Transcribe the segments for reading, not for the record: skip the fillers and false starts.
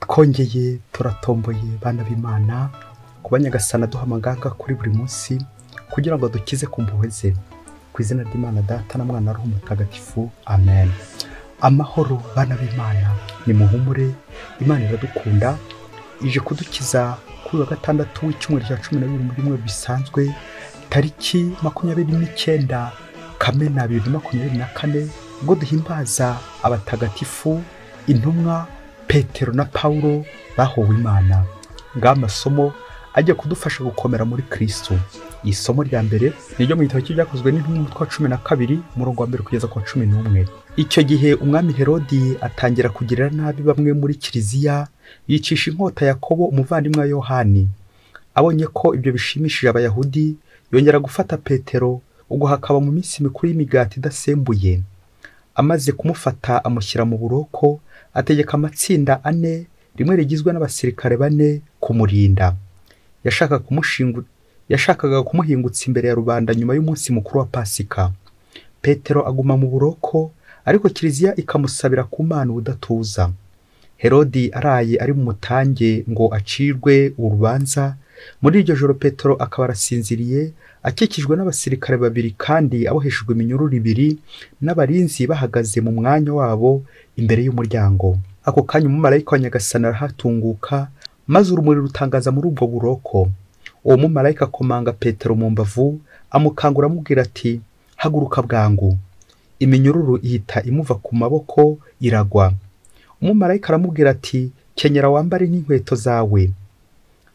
twongeye turatomboye bana b'Imana kuba Nyagasani duhamagaga kuri buri munsi kugira ngo dukize ku mpuhwe ze, ku izina ry'Imana Data na Mwana Roho Mutagatifu, amen. Amahoro bana b'Imana, ni muhumure, Imana iradukunda, ije kudukiza kuri wa gatandatu w'icyumweru cya 12 muri mwe bisanzwe, tariki 29 Kamena 2024, ubwo duhimbaza abatagatifu Intumwa Petero na Pawulo bahowe Imana. Ngamasomo ajya kudufasha gukomera muri Kristo. Isomo rya mbere niryo mu gitabo cy'ibyakozwe n'Intumwa 12 umurongo wa 1 kugeza ku 11. Icyo gihe umwami Herodi atangira kugirira nabi bamwe muri kiliziya, yicisha inkota Yakobo umuvandimwe wa Yohani. Abonye ko ibyo bishimishije Abayahudi, yongera gufata Petero, ubwo hakaba mu minsi mikuru y'imigati idasembuye. Amaze kumufata amushyira mu buroko, ategeka amatsinda 4, rimwe rigizwe n'abasirikare 4 kumurinda. Yashakaga kumuhingutsa imbere ya rubanda nyuma y'umunsi mukuru wa Pasika. Petero aguma mu buroko, ariko kiliziya ikamusabira ku Mana ubudatuza. Herodi araye ari mu mutange ngo acirwe urubanza. Muri iryo joro Petero akaba arasinziriye, akikijwe n'abasirikare 2 kandi aboheshejwe iminyururu 2 n'abarinzi bahagaze mu mwanya wabo imbere y'umuryango. Ako kanya umumarayika wa Nyagasani arahatunguka, maze urumuri rutangaza muri ubwo buroko. Uwo mumarayika akomanga Petero mu mbavu, amukangura amubwira ati, haguruka bwangu. Iminyururu ihita imuva ku maboko iragwa. Umumarayika aramubwira ati, kenyera wambare n'inkweto zawe.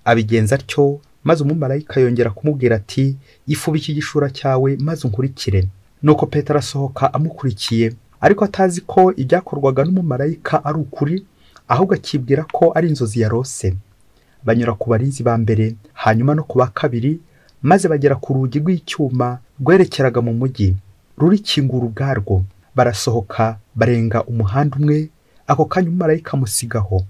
Abigenza atyo, maze umumarayika yongera kumubwira ati, ifubike igishura cyawe maze unkurikire. Nuko Petero asohoka amukurikiye, ariko atazi ko ibyakorwaga n'umumarayika ari ukuri, ahubwo akibwira ko ari inzozi yarose. Banyura ku barinzi ba mbere, hanyuma no ku ba kabiri, maze bagera ku rugi rw'icyuma rwerekeraga mu mujyi, rurikingura ubwarwo. Barasohoka barenga umuhanda umwe, ako kanya umumarayika amusigaho.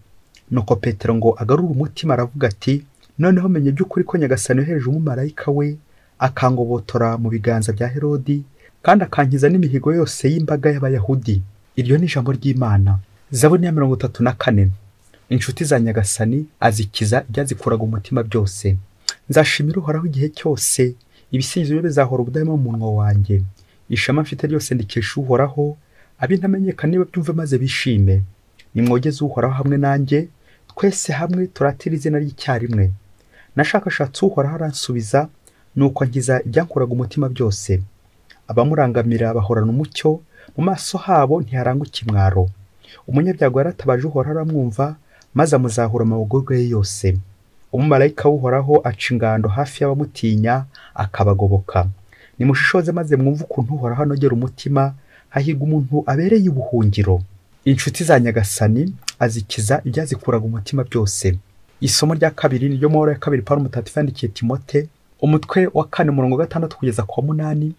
Nuko Petero ngo agarure umutima aravuga ati, noneho menye by'ukuri ko Nyagasani yohereje umumarayika we, akangobotora mu biganza bya Herodi, kandi akankiza n'imihigo yose y'imbaga y'Abayahudi. Iryo ni ijambo ry'Imana. Zaburi ya 34. Inshuti za Nyagasani azikiza ibyazikuraga umutima byose. Nzashimira Uhoraho igihe cyose, ibisingizo bye bizahora ubudahwema mu munwa wanjye. Ishema mfite ryose ndikesha Uhoraho, abintamenyekana niba byumve maze bishime. Nimwogeze Uhoraho hamwe nanjye, twese hamwe turatira izina ry'icyarimwe. Nashakashatse Uhoraho aransubiza, nuko nkiza ibyankuraga umutima byose. Abamurangamira bahorana umucyo, mu maso habo ntiharangwa ikimwaro. Umunyabyago yaratabaje Uhoraho aramwumva, maze amuzahura amabogorwa ye yose. Umumarayika w'Uhoraho aca ingando hafi y'abamutinya, akabagoboka. Nimushishoze maze mwumve ukuntu Uhoraho anogera umutima, hahirwa umuntu abereye ubuhungiro. Inshuti za Nyagasani azikiza ibyazikuraga umutima byose. Isomo rya kabiri niryo Pawulo ya 2 Pawulo mutagatifu yandikiye Timote, umutwe wa 4 umurongo wa 6 kugeza ku 8,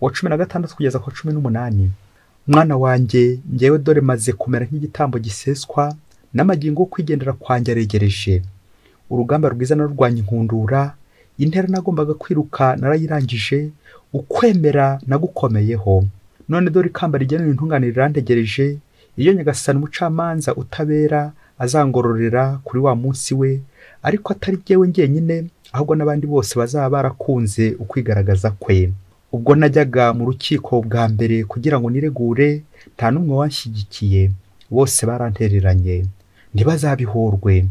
wa 16 kugeza ku 18. Mwana wanjye, ngewe dore maze kumera nk'igitambo giseswa, n'amagingo kwigendera kwanjye aregereje. Urugamba rwiza narurwanya inkundura, intera nagombaga kwiruka narayirangije, ukwemera nagukomeyeho. None dore ikamba rigenewe intungane rirantegereje, iyo Nyagasani umucamanza utabera azangororera kuri wa munsi we, ariko atari jyewe njyenyine, ahubwo n'abandi bose bazaba barakunze ukwigaragaza kwe. Ubwo najyaga mu rukiko bwa mbere kugira ngo niregure, nta n'umwe wanshyigikiye, bose barantereranye. Ntibazabihorwe.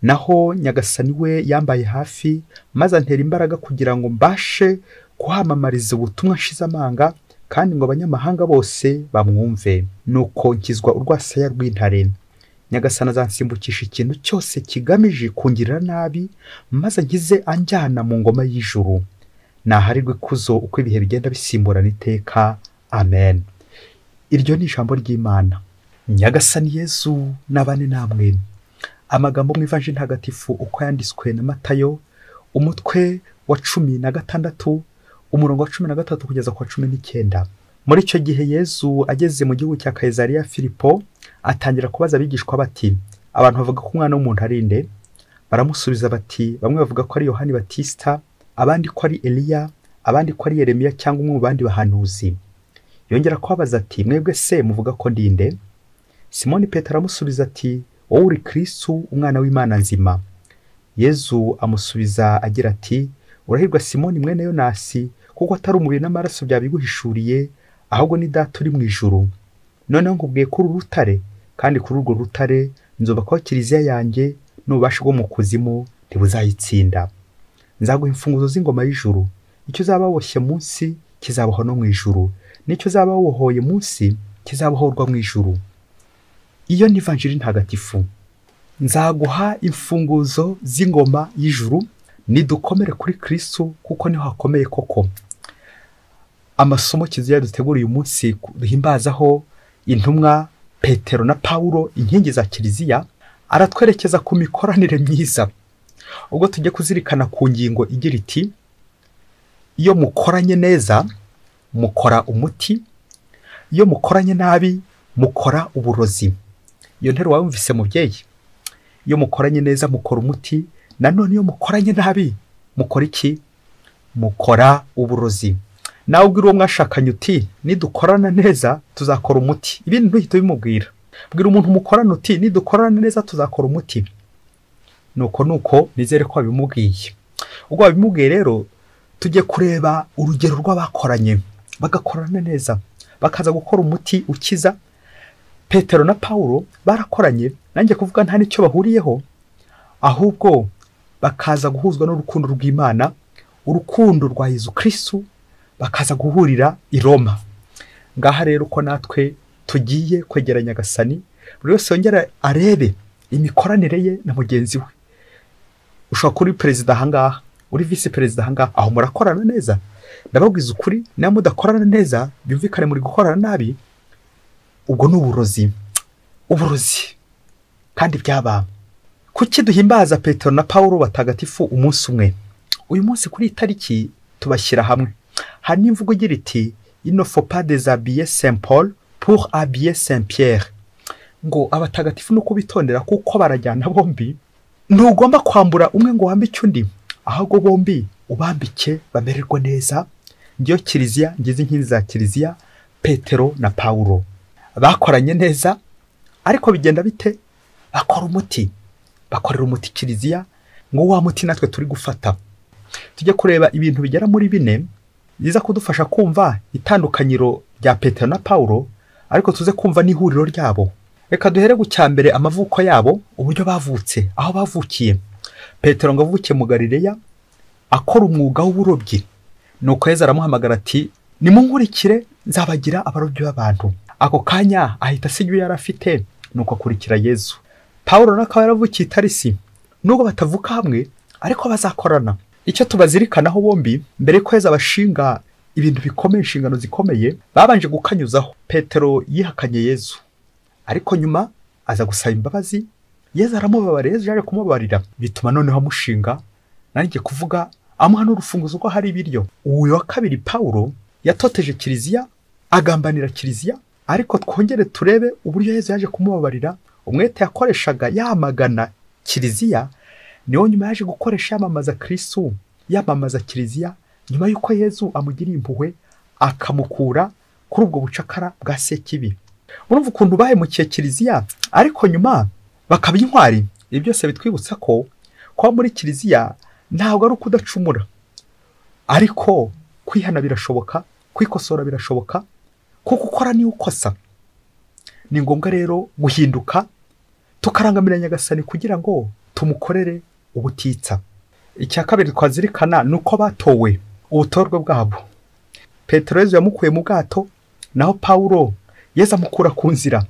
Naho Nyagasani we yambaye hafi, maze antera imbaraga kugira ngo mbashe kuhamamariza ubutumwa nshize amanga, kandi ngo abanyamahanga bose bamwumve. Nuko nkizwa urwasaya rw'intare. Nyagasani azansimbukisha ikintu cyose kigamije kungirira nabi, maze ngize anjyana mu ngoma y'ijuru. Naharirwe ikuzo uko ibihe bigenda bisimburana iteka, amen. Iryo ni ijambo ry'Imana. Nyagasani Yesu nabane namwe. Amagambo mu Ivanjili ntagatifu uko yanditswe na Matayo, umutwe wa 16 umurongo wa 13 kugeza ku 19. Muri icyo gihe Yesu ageze mu gihugu cya Kayisariya Filipo, atangira kubaza abigishwa bati, abantu bavuga ko umwana w'umuntu ari nde? Baramusubiza bati, bamwe bavuga ko ari Yohani Batista, abandi ko ari Eliya, abandi ko ari Yeremiya cyangwa umwe mu bandi bahanuzi. Yongera kubabaza ati, mwebwe se muvuga ko ndi nde? Simoni Petero aramusubiza ati, wowe uri Kristo umwana w'Imana nzima. Yezu amusubiza agira ati, urahirwa Simoni mwene Yonasi, kuko atari umubiri n'amaraso byabiguhishuriye, ahubwo ni Data uri mu ijuru. Noneho nkubwiye kuri urutare, kandi kuri urwo rutare nzubakaho kiliziya yanjye, n'ububasha bwo mu kuzimu ntibuzayitsinda. Nzaguha imfunguzo z'ingoma y'ijuru. Icyo uzaba woshye munsi kizabaho no mu ijuru, n'icyo uzaba wohoye munsi kizabohorwa mu ijuru. Iyo ni ivanjiri ntagatifu. Nzaguha imfunguzo z'ingoma y'ijuru, nidukomere kuri Kristo kuko niho hakomeye koko. Amasomo kiliziya dutegura uyu munsi duhimbazaho intumwa Petero na Pawulo, inkingi za kiliziya, aratwerekeza ku mikoranire myiza. Ubwo tujye kuzirikana ku ngingo igira iti, iyo mukoranye neza mukora umuti, iyo mukoranye nabi mukora uburozi. Iyo ntero wumvise mubyeyi? Iyo mukoranye neza mukora umuti, nanone iyo mukoranye nabi mukora iki? Mukora uburozi. Nawe ubwira uwo mwashakanye uti, nidukorana neza tuzakora umuti. Ibindi ntuhite bimubwira. Bwira umuntu mukorana uti, nidukorana neza tuzakora umuti. Nuko nizere ko wabimubwiye. Ubwo wabimubwiye rero, tujye kureba urugero rw'abakoranye bagakorana neza, bakaza gukora umuti ukiza. Petero na Pawulo barakoranye, nanjye kuvuga nta nicyo bahuriyeho, ahubwo bakaza guhuzwa n'urukundo rw'Imana, urukundo rwa Yezu Kristo, bakaza guhurira i Roma. Ngaha rero ko natwe tugiye kwegeranya Nyagasani, buri wese yongera arebe imikoranire ye na mugenzi we. Ushobora kuri perezida ahangaha, uri visi perezida ahangaha, aho murakorana neza. Ndababwiza ukuri, niba mudakorana neza byumvikane muri gukorana nabi, ubwo ni uburozi kandi byaba. Kuki duhimbaza Petero na Pawulo batagatifu umunsi umwe? Uyu munsi kuri itariki tubashyira hamwe. Hari n'imvugo igira iti, il ne faut pas déshabiller Saint Paul pour habiller Saint Pierre. Ngo abatagatifu nuko bitondera kuko barajyana bombi. Ntugomba kwambura umwe ngo wambike undi, ahubwo bombi ubambike bamererwa neza. Ngiyo kiliziya, ngize inkingi za kiliziya, Petero na Pawulo bakoranye neza. Ariko bigenda bite? Bakora umuti, bakorera umuti kiliziya, ngo wa muti natwe turi gufata. Tujye kureba ibintu bigera muri 4 biza kudufasha kumva itandukanyiro rya Petero na Pawulo, ariko tuze kumva n'ihuriro ryabo. Reka duhere gucyambere amavuko yabo, uburyo bavutse, aho bavukiye. Petero ngo avukiye mu Galileya, akora umwuga w'uburobyi. Nuko Yezu aramuhamagara ati, nimunkurikire nzabagira abarobyi b'abantu. Ako kanya ahita asiga yari afite, nuko akurikira Yezu. Pawulo nakaba yaravukiye i Tarisi, nubwo batavuka hamwe ariko bazakorana. Icyo tubazirikanaho bombi, mbere ko Yezu abashinga ibintu bikomeye, inshingano zikomeye, babanje gukanyuzaho. Petero yihakanye Yezu, ariko nyuma aza gusaba imbabazi. Yezu aramubabarira, Yezu yaje kumubabarira, bituma noneho amushinga, nanjye kuvuga amuha n'urufunguzo rwo hari ibiryo. Uyu wa kabiri Pawulo yatoteje kiliziya, agambanira kiliziya, ariko twongere turebe uburyo Yezu yaje kumubabarira. Umwete yakoreshaga yamagana kiliziya, niwo nyuma yaje gukoresha yamamaza Kristo, yamamaza kiliziya, nyuma yuko Yezu amugiriye impuhwe akamukura kuri ubwo bucakara bwa sekibi. Urumva ukuntu bahemukiye kiliziya, ariko nyuma bakaba intwari. Ibi byose bitwibutsa ko kwa muri kiliziya ntabwo ari ukudacumura, ariko kwihana birashoboka, kwikosora birashoboka, kuko ukora ni ukosa. Ni ngombwa rero guhinduka, tukarangamira Nyagasani kugira ngo tumukorere ubutitsa. Icya kabiri twazirikana nuko batowe ubutorwe bwabo. Petero Yezu yamukuye mu bwato, naho Pawulo Yezu amukura ku nzira.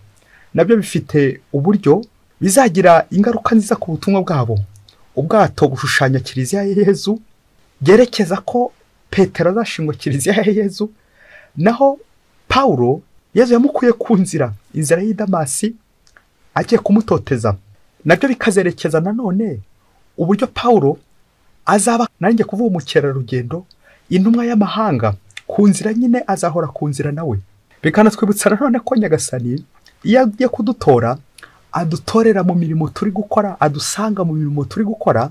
Nabyo bifite uburyo bizagira ingaruka nziza ku butumwa bwabo. Ubwato bushushanya kiliziya ya Yezu, byerekeza ko Petero azashingwa kiliziya ya Yezu, naho Pawulo Yezu yamukuye ku nzira, inzira y'i Damasi, agiye kumutoteza. Nabyo bikazerekeza nanone uburyo Pawulo azaba nanjye kuvuga umukerarugendo, intumwa y'amahanga, ku nzira nyine azahora ku nzira nawe. Bikanatwibutsa nanone ko Nyagasani iyo agiye kudutora, adutorera mu mirimo turi gukora, adusanga mu mirimo turi gukora,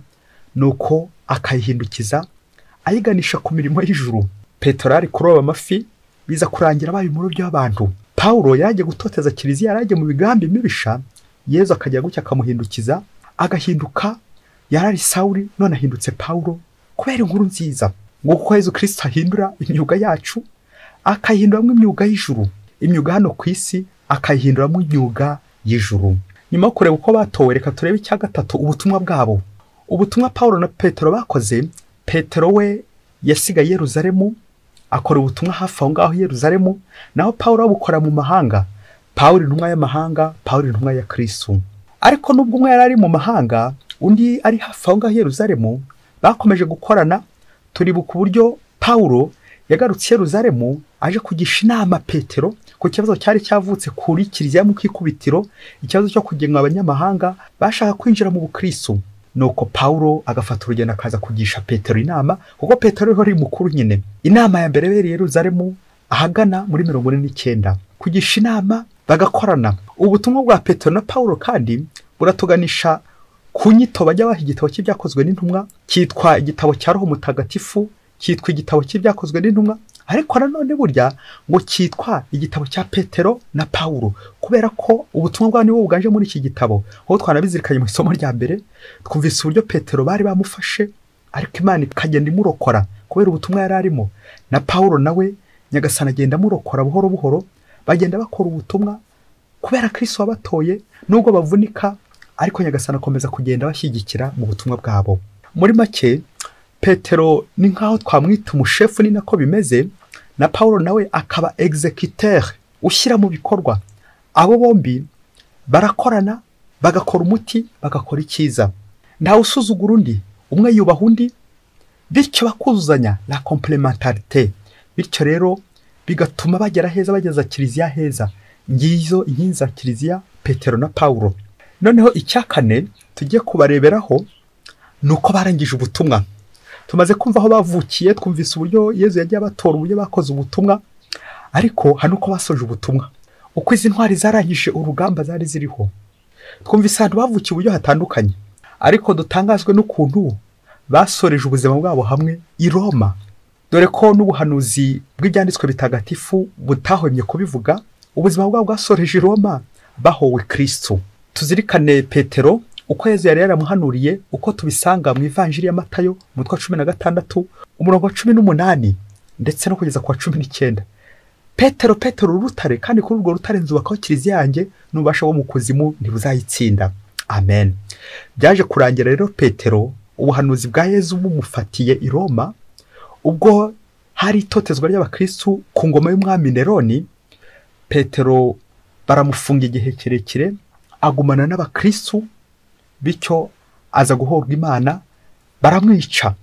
nuko akayihindukiza ayiganisha ku mirimo y'ijuru. Petero ari kuroba amafi, biza kurangira baye umurobyi w'abantu. Pawulo yaje gutoteza kiliziya, yaje mu bigambi mibisha, Yezu akajya gutya akamuhindukiza, agahinduka yarari Sawuli none ahindutse Pawulo kubera inkuru nziza. Ngo kuko Yezu Kristo ahindura imyuga yacu, akayihinduramo imyuga y'ijuru, imyuga hano ku isi akayihinduramo imyuga y'ijuru. Nyuma yo kureba uko batowe, reka turebe icya gatatu, ubutumwa bwabo. Ubutumwa Pawulo na Petero bakoze. Petero we yasigaye Yerusalemu akora ubutumwa hafi aho ngaho Yerusalemu, naho Pawulo abukora mu mahanga. Pawulo intumwa y'amahanga, Pawulo intumwa ya Kristo. Ariko nubwo umwe yari ari mu mahanga, undi ari hafi aho ngaho Yerusalemu, bakomeje gukorana. Turibuka uburyo Pawulo yagarutse Yerusalemu aje kugisha inama Petero ku kibazo cyari cyavutse kuri kiliziya mu kwikubitiro, ikibazo cyo kugenga abanyamahanga bashaka kwinjira mu Bukristo. Nuko Pawulo agafata urugendo akaza kugisha Petero inama, kuko Petero yari mukuru nyine. Inama ya mbere yabereye Yerusalemu ahagana muri 49, kugisha inama bagakorana. Ubutumwa bwa Petero na Pawulo kandi buratuganisha ku nyito bajya baha igitabo cy'ibyakozwe n'intumwa, cyitwa igitabo cya Roho Mutagatifu, cyitwa igitabo cy'ibyakozwe n'intumwa, ariko nanone burya ngo cyitwa igitabo cya Petero na Pawulo, kubera ko ubutumwa bwa nibo buganje muri iki gitabo. Aho twanabizirikanye mu isomo rya mbere, twumvise uburyo Petero bari bamufashe, ariko Imana ikagenda imurokora kubera ubutumwa yari arimo. Na Pawulo nawe Nyagasani agenda amurokora buhoro buhoro, bagenda bakora ubutumwa kubera Kristo wabatoye. Nubwo bavunika, ariko Nyagasani akomeza kugenda bashyigikira mu butumwa bwabo. Muri make, Petero ni nkaho twamwita umushefu, ni nako bimeze, na Pawulo nawe akaba executeur, ushyira mu bikorwa. Abo bombi barakorana, bagakora umuti, bagakora icyiza. Ntawe usuzugura undi, umwe yubaha undi, bityo bakuzuzanya, la complémentarité. Bityo rero bigatuma bagera heza, bageza kiliziya heza. Ngizo inkingi za kiliziya, Petero na Pawulo. Noneho icya kane tugiye kubareberaho nuko barangije ubutumwa. Tumaze kumva aho bavukiye, twumvise uburyo Yezu yagiye abatora, uburyo bakoze ubutumwa, ariko hano uko basoje ubutumwa, uko izi ntwari zarangije urugamba zari ziriho. Twumvise ahantu bavukiye uburyo hatandukanye, ariko dutangazwe n'ukuntu basoreje ubuzima bwabo hamwe i Roma. Dore ko n'ubuhanuzi bw'ibyanditswe bitagatifu butahwemye kubivuga, ubuzima bwabo bwasoreje i Roma bahowe Kristo. Tuzirikane Petero uko Yezu yari yaramuhanuriye, uko tubisanga mu Ivanjiri ya Matayo umutwe wa 16 umurongo wa 18 ndetse no kugeza ku wa 19. Petero urutare, kandi kuri urwo rutare nzubakaho kiliziya yanjye, n'ububasha bwo mu kuzimu ntibuzayitsinda. Amen. Byaje kurangira rero Petero ubuhanuzi bwa Yezu bumufatiye i Roma, ubwo hari itotezwa ry'abakristo ku ngoma y'umwami Neroni. Petero baramufunga igihe kirekire, agumana n'abakristo, bityo aza guhorwa Imana, baramwica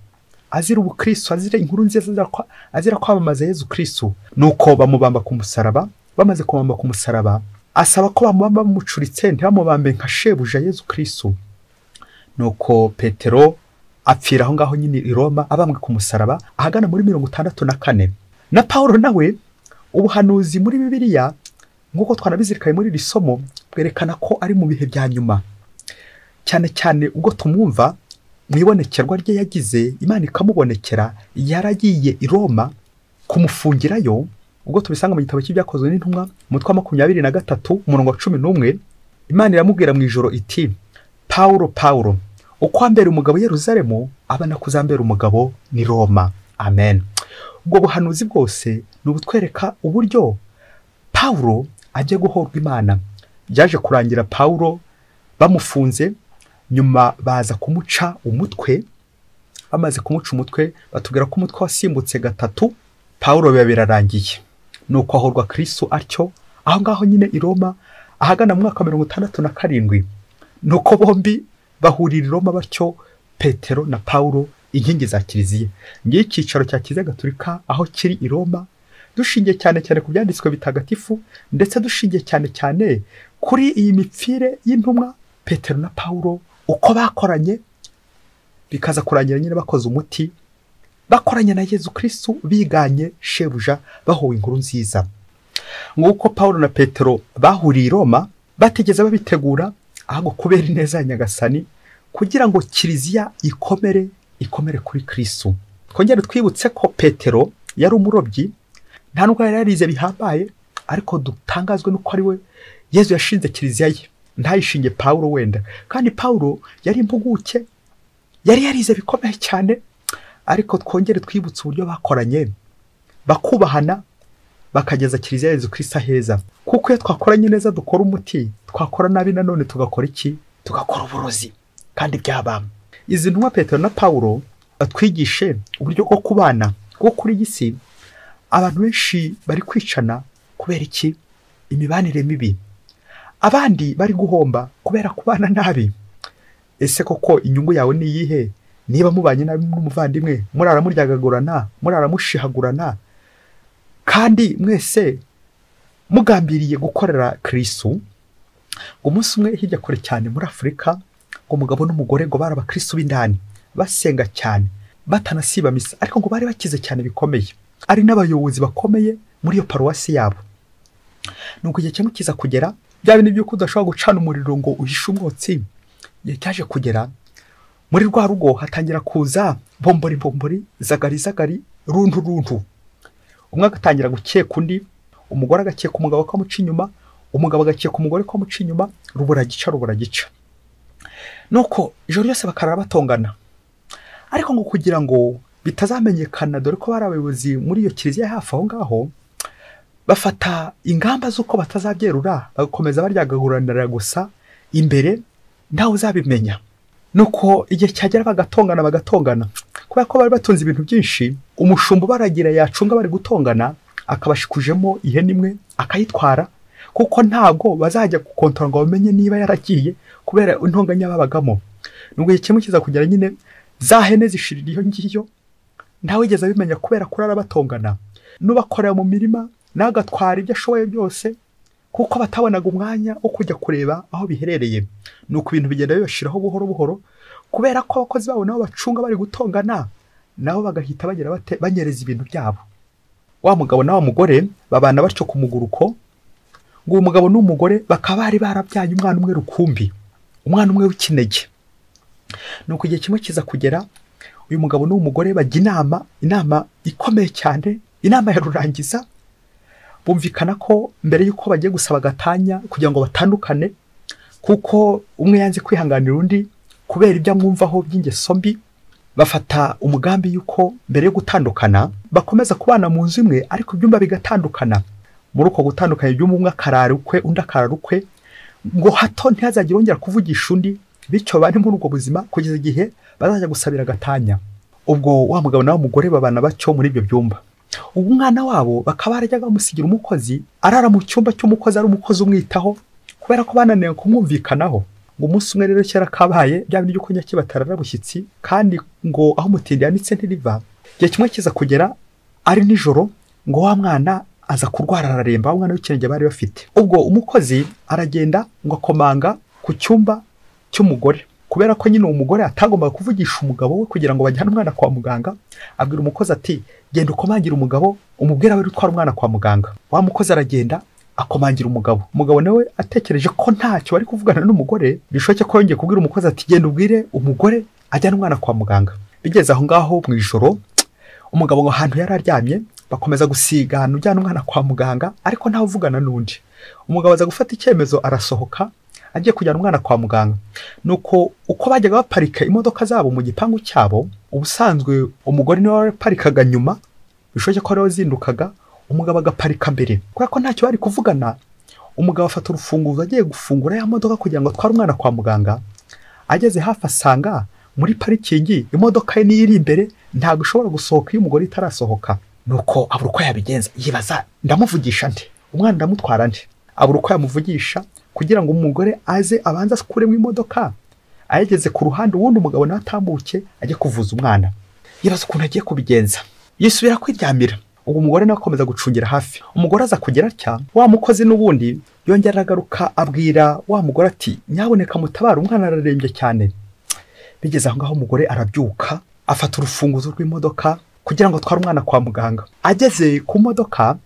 azira ubukristo, azira inkuru nziza, azira kwamamaza Yezu Kristo. Nuko bamubamba ku musaraba. Bamaze kumubamba ku musaraba, asaba ko bamubamba bamucuritse, ntibamubambe nka shebuja Yezu Kristo. Nuko Petero apfira aho ngaho nyine i Roma, abambwe ku musaraba ahagana muri 64. Na Pawulo nawe ubuhanuzi muri Bibiliya nk'uko twanabizirikaye muri iri somo bwerekana ko ari mu bihe bya nyuma, cyane cyane ubwo tumwumva mu ibonekerwa rye yagize, Imana ikamubonekera yaragiye i Roma kumufungirayo. Ubwo tubisanga mu gitabo cy'ibyakozwe n'intumwa umutwe wa 23 umurongo wa 11, Imana iramubwira mu ijoro iti, Pawulo, uko ambera umugabo Yerusalemu, abana kuzambera umugabo ni Roma. Amen. Ubwo buhanuzi bwose n'ubutwereka uburyo Pawulo ajye guhorwa Imana. Byaje kurangira Pawulo bamufunze, nyuma baza kumuca umutwe. Bamaze kumuca umutwe, batubwira ko umutwe wasimbutse gatatu. Pawulo biba birarangiye, nuko ahorwa Kristo atyo aho ngaho nyine i Roma ahagana mu mwaka 67. Nuko bombi bahurira i Roma batyo, Petero na Pawulo, inkingi za kiliziya. Ngiye icyicaro cya Kiliziya Gatolika aho kiri i Roma, dushingiye cyane cyane ku byanditswe bitagatifu, ndetse dushingiye cyane cyane kuri iyi mipfire y'intumwa Petero na Pawulo, uko bakoranye bikaza kurangira nyine bakoze umuti, bakoranye na Yezu Kristo, biganye shebuja, bahowe inkuru nziza. Nk'uko Pawulo na Petero bahuriye i Roma, bategeza babitegura ahubwo kubera ineza ya Nyagasani, kugira ngo kiliziya ikomere kuri Kristo. Twongere twibutse ko Petero yari umurobyi, nta nubwo yari yarize bihambaye, ariko dutangazwe nuko ari we Yezu yashinze kiliziya ye. ntayishinge Pawulo wenda, kandi Pawulo yari impuguke, yari yarize bikomeye cyane, ariko twongere twibutse uburyo bakoranye bakubahana bakageza kiliziya Yezu Kristo heza. Kuko iyo twakoranye neza dukora umuti, twakora nabi nanone tugakora iki? Tugakora uburozi kandi byabama. Izi ntumwa Petero na Pawulo batwigishe uburyo bwo kubana, bwo kuri iyi si abantu benshi bari kwicana kubera iki? Imibanire mibi. Abandi bari guhomba kubera kubana nabi. Ese koko inyungu yawe ni iyihe? Niba mubanye nabi n'umuvandimwe, muramuryagagurana, muramushihagurana, kandi mwese mugambiriye gukorera Kristo, ngo umunsi umwe hirya kure cyane muri Afurika, ngo umugabo n'umugore ngo bari abakristo b'indani, basenga cyane, batanasiba misa, ariko ngo bari bakize cyane bikomeye, ari n'abayobozi bakomeye muri iyo paruwasi yabo. Nuko igihe kimwe kiza kugera, bya bintu by'uko udashobora gucana umuriro ngo uhishe umwotsi, igihe cyaje kugera, muri rwa rugo hatangira kuza bombori, zagari, runtu. Umwe agatangira gukeka undi, umugore agakeka umugabo ko amuca inyuma, umugabo agakeka umugore ko amuca inyuma, rubura gica. Nuko ijoro ryose bakarara batongana. Ariko ngo kugira ngo bitazamenyekana, dore ko bari abayobozi muri iyo kiliziya hafi aho ngaho, bafata ingamba z'uko batazabyerura, bagakomeza baryagaguranira gusa imbere, ntawe uzabimenya. Nuko igihe cyagera bagatongana, kubera ko bari batunze ibintu byinshi, umushumba baragira yacunga bari gutongana, akabashikujemo ihene imwe akayitwara, kuko ntago bazajya gukontorora ngo bamenye niba yaragiye kubera intonganya babagamo. Nubwo igihe kimwe kiza kugera nyine za hene zishirira iyo ngiyo, ntawigeze abimenya kubera kurara batongana. Nubakorera mu mirima nagatwara ibyo ashoboye byose, kuko batabonaga umwanya wo kujya kureba aho biherereye. Nuko ibintu bigenda bibashiraho buhoro, kubera ko abakozi babo nabo bacunga bari gutongana, nabo bagahita bagira banyereza ibintu byabo. Wa mugabo na wa mugore babana batyo ku muguruko, ngo umugabo n'umugore bakaba bari barabyaye umwana umwe rukumbi, umwana umwe w'ikinege. Nuko igihe kimwe kiza kugera, uyu mugabo n'umugore bajya inama ikomeye cyane, inama ya rurangiza. Bumvikana ko mbere yuko bagiye gusaba gatanya kugira ngo batandukane, kuko umwe yanze kwihanganira undi kubera ibyo amwumvaho by'ingeso mbi, bafata umugambi yuko mbere yo gutandukana bakomeza kubana mu nzu imwe, ariko ibyumba bigatandukana. Muri uko gutandukanya ibyumba, umwe akarara ukwe undi akarara ukwe, ngo hato ntihazagire wongera kuvugisha undi, bityo bari muri ubwo buzima kugeza igihe bazajya gusabira gatanya. Ubwo wa mugabo nawe mugore babana batyo muri ibyo byumba. Ubu umwana wabo bakaba barajyaga bamusigira umukozi, arara mu cyumba cy'umukozi, ari umukozi umwitaho, kubera ko bananiwe kumwumvikanaho. Ngo umunsi umwe rero cyera kabaye, bya bintu by'uko nyakibatarara bushyitsi, kandi ngo aho umutindi yanitse ntiriva. Igihe kimwe kiza kugera ari nijoro, ngo wa mwana aza kurwara araremba, wa mwana w'ikinege bari bafite. Ubwo umukozi aragenda ngo akomanga ku cyumba cy'umugore, kubera ko nyine umugore atagombaga kuvugisha umugabo we kugira ngo bajyane umwana kwa muganga. Abwira umukozi ati, genda ukomangira umugabo, umubwira abe utwara umwana kwa muganga. Wa mukozi aragenda akomangira umugabo. Umugabo nawe atekereje ko ntacyo bari kuvugana n'umugore, bishoboke ko yongeye kubwira umukozi ati, genda ubwire umugore ajyana umwana kwa muganga. Bigeze aho ngaho mu ijoro, umugabo ngo ahantu yari aryamye, bakomeza gusigana ujyana umwana kwa muganga, ariko ntawe uvugana n'undi. Umugabo aza gufata icyemezo, arasohoka agiye kujyana umwana kwa muganga. Nuko uko bajyaga baparika imodoka zabo mu gipangu cyabo, ubusanzwe umugore niwe waparikaga nyuma, bishoboke ko ariwe zindukaga, umugabo agaparika mbere. Kubera ko ntacyo bari kuvugana, umugabo afata urufunguzo agiye gufungura ya modoka kugira ngo atware umwana kwa muganga. Ageze hafi asanga muri parikingi imodoka ye niyo iri imbere, ntabwo ishobora gusohoka iyo umugore itarasohoka. Nuko abura uko yabigenza, yibaza ndamuvugisha nde, umwana ndamutwara nde. Abura uko yamuvugisha kugira ngo umugore aze abanza akuremo imodoka, ayigeze ku ruhande, ubundi umugabo nawe atambuke ajye kuvuza umwana. Yibaza ukuntu agiye kubigenza, yisubira kwiryamira. Ubwo umugore nawe akomeza gucungira hafi. Umugore aza kugera atya, wa mukozi n'ubundi yongera agaruka abwira wa mugore ati, nyaboneka mutabara, umwana ararembye cyane. Bigeze aho ngaho umugore arabyuka, afata urufunguzo rw'imodoka kugira ngo atware umwana kwa muganga. Ageze ku modoka,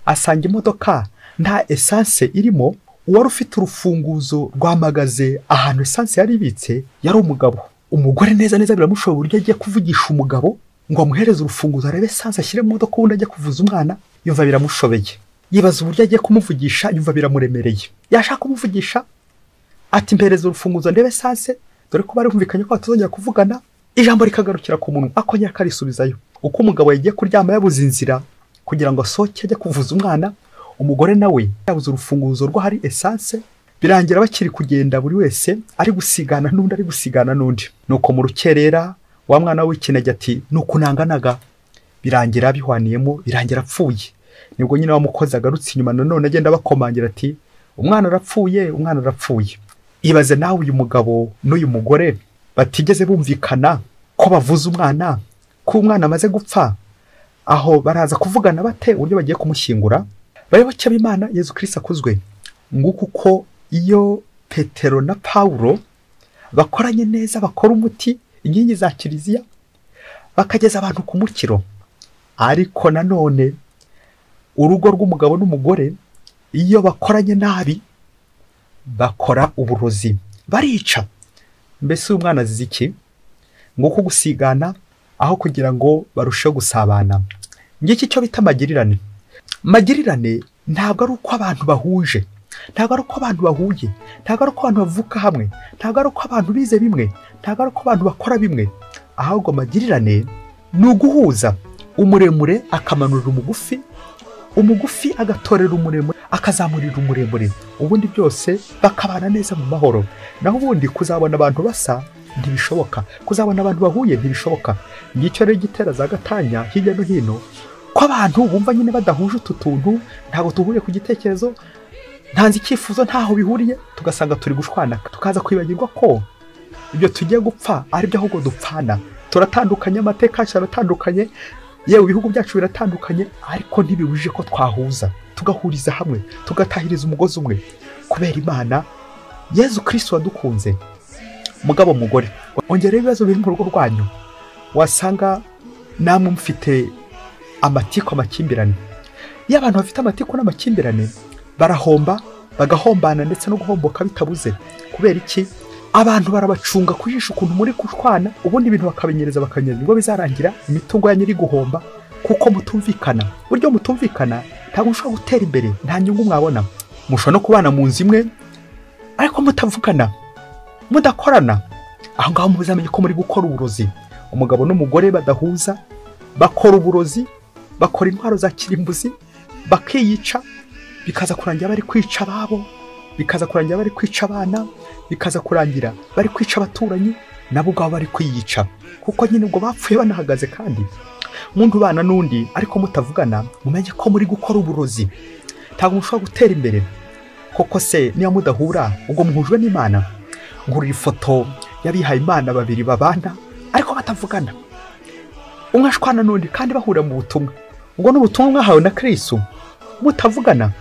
asanga imodoka nta essence irimo. Uwari ufite urufunguzo rwamagaze ahantu essence yari ibitse yari umugabo. Umugore neza biramushobora uburyo agiye kuvugisha umugabo ngo amuhereze urufunguzo arebe essence ashyire mu modoka, ubundi ajye kuvuza umwana. Yumva biramushobeye, yibaza uburyo agiye kumuvugisha, yumva biramuremereye. Yashaka kumuvugisha ati mpereza urufunguzo ndebe sanse, dore ko bari kumvikanye ko batazongera kuvugana. Ijambo rikagarukira ku munwa, akongera akarisubizayo. Uko umugabo yagiye kuryama yabuze inzira kugira ngo asohoke ajye kuvuza umwana, umugore nawe yabuze urufunguzo rwo hari esanse. Birangira bakiri kugenda buri wese ari gusigana n'undi. Nuko mu rukerera wa mwana w'ikinege ati nukunanganaga, birangira bihwaniyemo, birangira apfuye. Nibwo nyine wamukoze agarutse inyuma nanone agenda bakomangira ati umwana arapfuye. Ibaze nawe uyu mugabo n'uyu mugore batigeze bumvikana ko bavuza umwana, ko umwana amaze gupfa. Aho baraza kuvugana bate uburyo bagiye kumushyingura. Bayoboke b'Imana Yesu Kristo akuzwe. Nguko uko iyo Petero na Pawulo bakoranye neza, bakora umuti inkingi za kiliziya, bakageza abantu ku mukiro. Ariko nanone urugo rw'umugabo n'umugore iyo bakoranye nabi bakora uburozi, barica. Mbese umwana azize iki? Nguko gusigana aho kugira ngo barusheho gusabana. Ngiki cyo bita magirirane. Magirirane ntabwo ari uko abantu bahuje, ntabwo ari uko abantu bahuye, ntabwo ari uko abantu bavuka hamwe, ntabwo ari uko abantu bize bimwe, ntabwo ari uko abantu bakora bimwe. Ahubwo magirirane ni uguhuza. Umuremure akamanurira umugufi, umugufi agatorera umuremure, akazamurira umuremure, ubundi byose bakabana neza mu mahoro. Naho ubundi kuzabona abantu basa ntibishoboka, kuzabona abantu bahuye ntibishoboka. Ngicyo rero gitera za gatanya hirya no hino, ko abantu bumva nyine badahuje utu tuntu, ntabwo tuhuriye ku gitekerezo, ntanzi icyifuzo ntaho bihuriye, tugasanga turi gushwana, tukaza kwibagirwa ko ibyo tugiye gupfa ari byo ahubwo dupfana. Turatandukanye, amateka yacu aratandukanye, yewe ibihugu byacu biratandukanye, ariko ntibibujije ko twahuza, tugahuriza hamwe, tugatahiriza umugozi umwe kubera Imana Yesu Kristo wadukunze. Mugabo mugore, ongera ibibazo biri mu rugo rwanyu, wasanga namwe mufite amatiko, amakimbirane. Iyo abantu bafite amatiko n'amakimbirane barahomba, bagahombana ndetse no guhomboka bitabuze. Kubera iki? Abantu barabacunga kujisha ukuntu muri gushwana, ubundi ibintu bakabinyereza bakanyereza, ngo bizarangira imitungo yanyu iri guhomba kuko mutumvikana. Buryo mutumvikana ntabwo mushobora gutera imbere, nta nyungu mwabona. Mushobora no kubana mu nzu imwe ariko mutavugana, mudakorana. Aho ngaho muzamenye ko muri gukora uburozi. Umugabo n'umugore badahuza bakora uburozi, bakora intwaro za kirimbuzi, bakiyica, bikaza kurangira bari kwica ababo, bikaza kurangira bari kwica abana, bikaza kurangira bari kwica abaturanyi, nabo ubwabo bari kwiyica. Kuko nyine ubwo bapfuye banahagaze. Kandi umuntu ubana n'undi ariko mutavugana, mumenye ko muri gukora uburozi, ntabwo mushobora gutera imbere. Koko se niba mudahura ubwo muhujwe n'Imana? Ngurira ifoto y'abihaye Imana babiri babana ariko batavugana, umwe ashwana n'undi kandi bahura mu butumwa. Ubwo n'ubutumwa mwahawe na Kristo, mutavugana.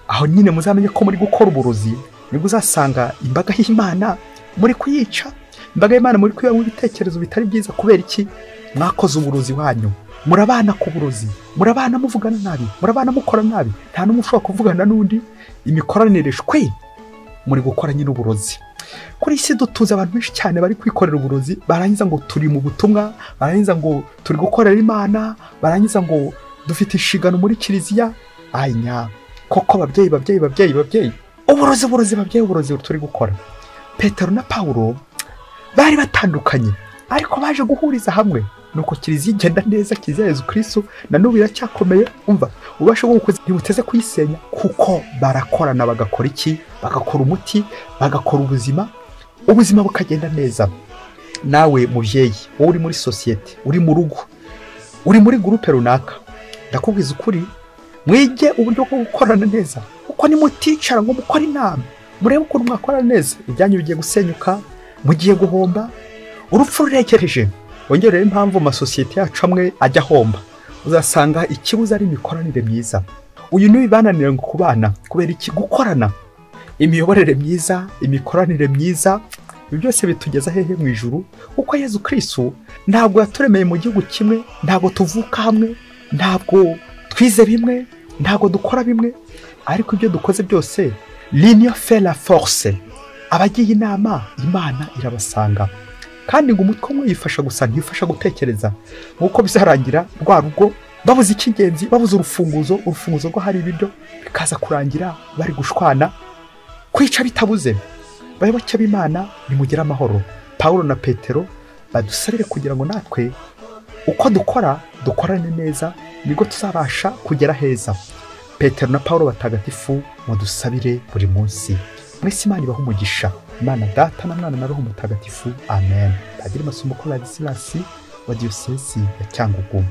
Aho nyine muzamenye ko muri gukora uburozi, nibwo uzasanga imbaga y'Imana muri kuyica, imbaga y'Imana muri kuyiba mu bitekerezo bitari byiza. Kubera iki? Mwakoze uburozi wanyu, murabana ku burozi, murabana muvugana nabi, murabana mukora nabi, nta n'umwe ushobora kuvugana n'undi. Imikoranire shwe, muri gukora nyine uburozi. Kuri isi dutuze abantu benshi cyane bari kwikorera uburozi, barangiza ngo turi mu butumwa, barangiza ngo turi gukorera Imana, barangiza ngo dufite inshingano muri kiliziya. Anya koko babyeyi, uburozi turi gukora. Petero na Pawulo bari batandukanye ariko baje guhuriza hamwe, nuko kiliziya igenda neza. Kiliziya Yesu Kristo na n'ubu iracyakomeye. Umva, ubasha gukoza ntibuteze kuyisenya, kuko barakorana, bagakora iki? Bagakora umuti, bagakora ubuzima bukagenda neza. Nawe mubyeyi, wowe uri muri societe, uri mu rugo, uri muri groupe runaka, ndakubwiza ukuri, mwige uburyo bwo gukorana neza. Uko ni muticara ngo mukore inama, murebe ukuntu mwakorana neza, ibyanyu bigiye gusenyuka, mugiye guhomba, urupfu ruregereje. Wongerere impamvu amasosiyete yacu amwe ajya ahomba, uzasanga ikibuza ari imikoranire myiza. Uyu ni bibananira ngo kubana. Kubera iki? Gukorana. Imiyoborere myiza, imikoranire myiza, ibi byose bitugeza hehe mu ijuru. Uko Yesu Kristo ntabwo yaturemeye mu gihugu kimwe, ntabwo tuvuka hamwe, ntabwo twize bimwe, ntabwo dukora bimwe, ariko ibyo dukoze byose l'union fait la force. Abagiye inama Imana irabasanga. Kandi ngo umutwe umwe yifasha gusa, ntiyifasha gutekereza. Nk'uko bizarangira rwa rugo babuze icy'ingenzi, babuze urufunguzo rwo hari ibiryo, bikaza kurangira bari gushwana, kwica bitabuze. bayoboke b'Imana nimugire amahoro. Pawulo na Petero badusabire kugira ngo natwe uko dukorane neza nibwo tuzabasha kugera heza. Petero na Pawulo batagatifu mudusabire buri munsi. Mwese Imana ibahe umugisha. Imana Data na Mwana na Roho Mutagatifu. Amen. Padiri Masomo Ladislas wa Diyosezi ya Cyangugu.